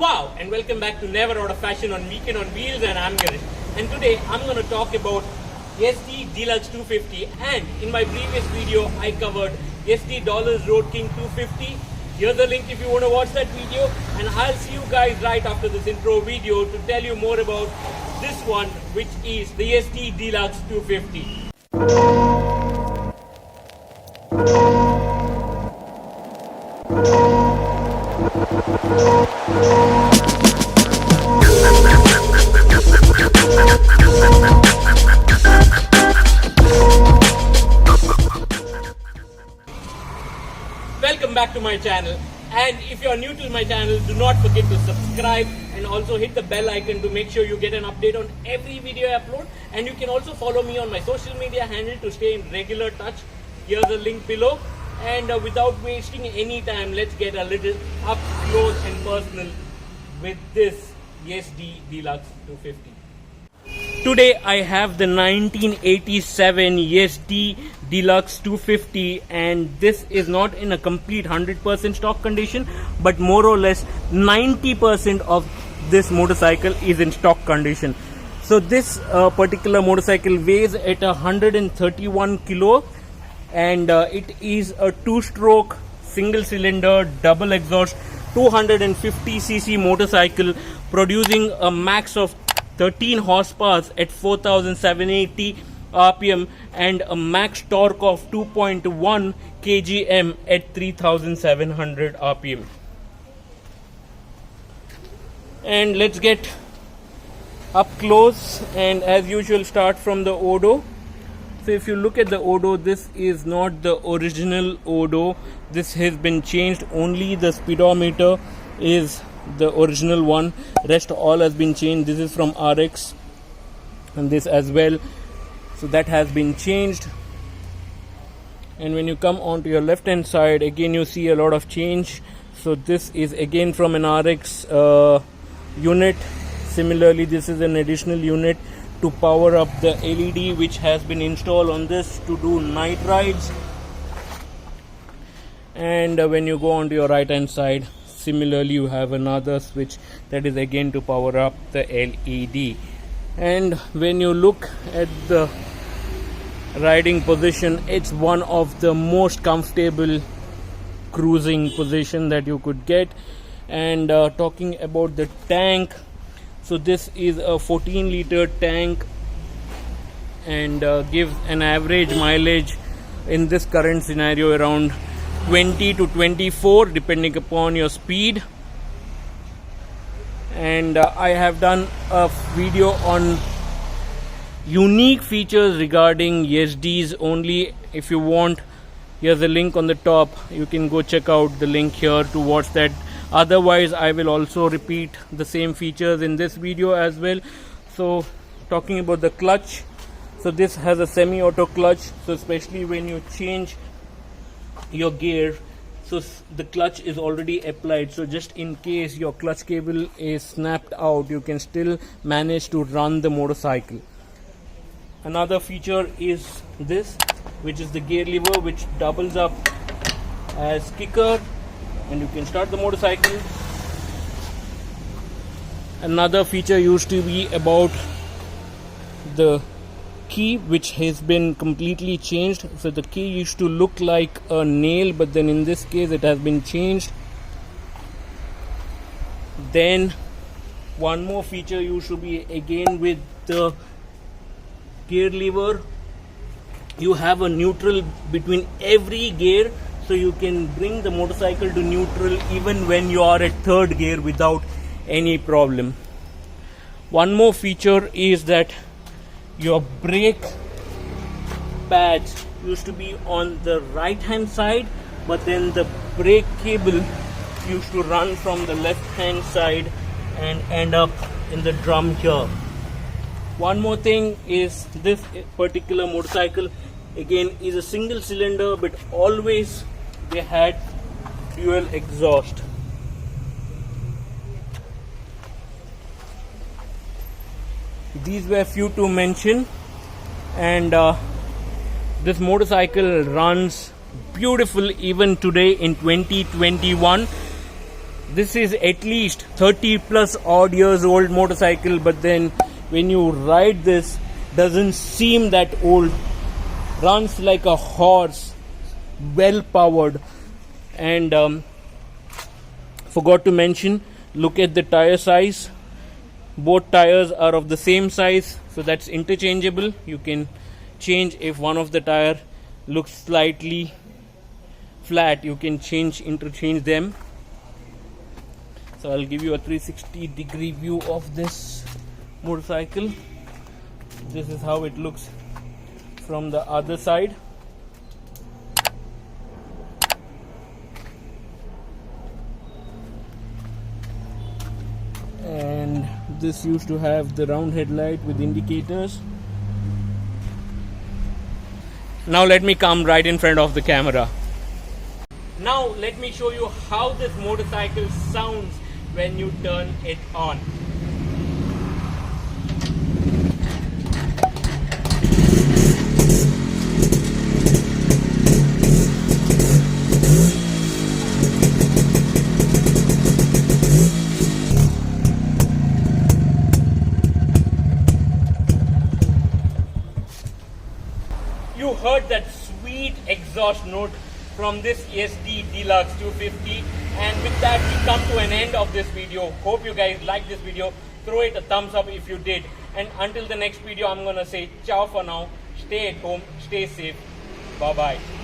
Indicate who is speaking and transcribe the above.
Speaker 1: Wow, and welcome back to Never Out of Fashion on Weekend on Wheels, and I'm Girish. And today I'm going to talk about Yezdi Deluxe 250, and in my previous video I covered Yezdi Roadking 250. Here's the link if you want to watch that video, and I'll see you guys right after this intro video to tell you more about this one, which is the Yezdi Deluxe 250. Welcome back to my channel, and if you are new to my channel, do not forget to subscribe and also hit the bell icon to make sure you get an update on every video I upload. And you can also follow me on my social media handle to stay in regular touch. Here's the link below, and without wasting any time, let's get a little up close and personal with this Yezdi Deluxe 250. Today I have the 1987 Yezdi Deluxe 250, and this is not in a complete 100% stock condition, but more or less 90% of this motorcycle is in stock condition. So this particular motorcycle weighs at 131 kilo, and it is a 2-stroke single cylinder double exhaust 250cc motorcycle producing a max of 13 horsepower at 4,780 RPM and a max torque of 2.1 kgm at 3,700 RPM. And let's get up close, and as usual start from the odo. So if you look at the odo, this is not the original odo. This has been changed. Only the speedometer is the original one, rest all has been changed. This is from RX, and this as well, so that has been changed. And when you come onto your left hand side, again you see a lot of change. So this is again from an RX unit. Similarly, this is an additional unit to power up the LED which has been installed on this to do night rides. And when you go onto your right hand side, similarly you have another switch that is again to power up the LED. And when you look at the riding position, it's one of the most comfortable cruising position that you could get. And talking about the tank, so this is a 14-liter tank, and gives an average mileage in this current scenario around 20 to 24 depending upon your speed. And I have done a video on unique features regarding Yezdi's only. If you want, here's a link on the top, you can go check out the link here to watch that. Otherwise I will also repeat the same features in this video as well. So talking about the clutch, so this has a semi-auto clutch, so especially when you change your gear, so the clutch is already applied, so just in case your clutch cable is snapped out, you can still manage to run the motorcycle. Another feature is this, which is the gear lever, which doubles up as kicker, and you can start the motorcycle. Another feature used to be about the key, which has been completely changed. So the key used to look like a nail, but then in this case it has been changed. Then one more feature used to be again with the gear lever, you have a neutral between every gear, so you can bring the motorcycle to neutral even when you are at third gear without any problem. One more feature is that your brake pads used to be on the right hand side, but then the brake cable used to run from the left hand side and end up in the drum here. One more thing is this particular motorcycle again is a single cylinder, but always they had dual exhaust. These were few to mention, and this motorcycle runs beautiful even today in 2021. this is at least 30 plus odd years old motorcycle, but then when you ride this, doesn't seem that old. Runs like a horse, well powered. And forgot to mention, look at the tire size. Both tires are of the same size, so that's interchangeable. You can change if one of the tire looks slightly flat, you can interchange them. So I'll give you a 360-degree view of this motorcycle. This is how it looks from the other side. And this used to have the round headlight with indicators. Now let me come right in front of the camera. Now let me show you how this motorcycle sounds when you turn it on. You heard that sweet exhaust note from this Yezdi Deluxe 250, and with that we come to an end of this video. Hope you guys liked this video. Throw it a thumbs up if you did, and until the next video I'm gonna say ciao for now. Stay at home, stay safe, bye bye.